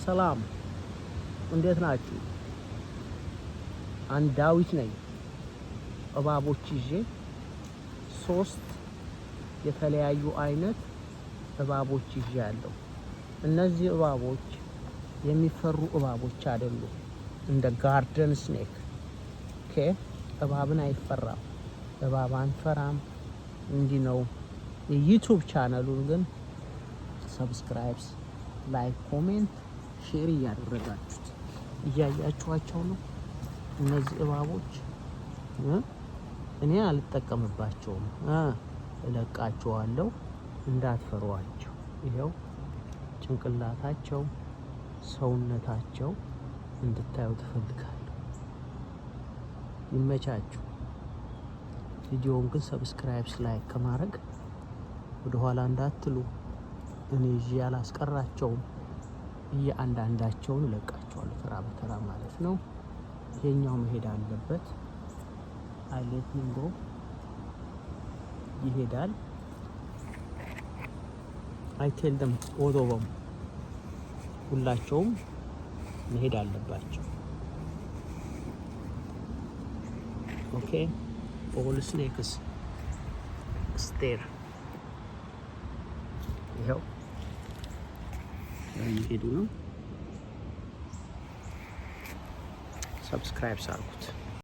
ሰላም እንዴት ናችሁ? አንድ ዳዊት ነኝ። እባቦች ይዤ 3 የተለያዩ አይነት እባቦች ይዤ ያለው። እነዚህ እባቦች የሚፈሩ እባቦች አይደሉም። እንደ ጋርደን ስኔክ እባብን አይፈራም። እባብ አንፈራም። እንዲህ ነው። የዩቲዩብ ቻናሉን ግን ሰብስክራይብ፣ ላይክ፣ ኮሜንት፣ ሼር እያደረጋችሁት እያያችኋቸው ነው። እነዚህ እባቦች እኔ አልጠቀምባቸውም፣ እለቃቸዋለሁ። እንዳትፈሯቸው። ይኸው ጭንቅላታቸው፣ ሰውነታቸው እንድታዩ ትፈልጋለሁ። ይመቻችሁ። ቪዲዮውን ግን ሰብስክራይብ፣ ላይክ ከማድረግ ወደ ኋላ እንዳትሉ። እኔ ይዤ አላስቀራቸውም። እያንዳንዳቸውን እለቃቸዋለሁ ተራ በተራ ማለት ነው። ይሄኛው መሄድ አለበት። አይሌት ንጎ ይሄዳል። አይቴልደም ኦዶበም ሁላቸውም መሄድ አለባቸው። ኦኬ ኦል ስኔክስ ስቴር ይኸው እየሄዱ ነው። ሰብስክራይብ አድርጉት።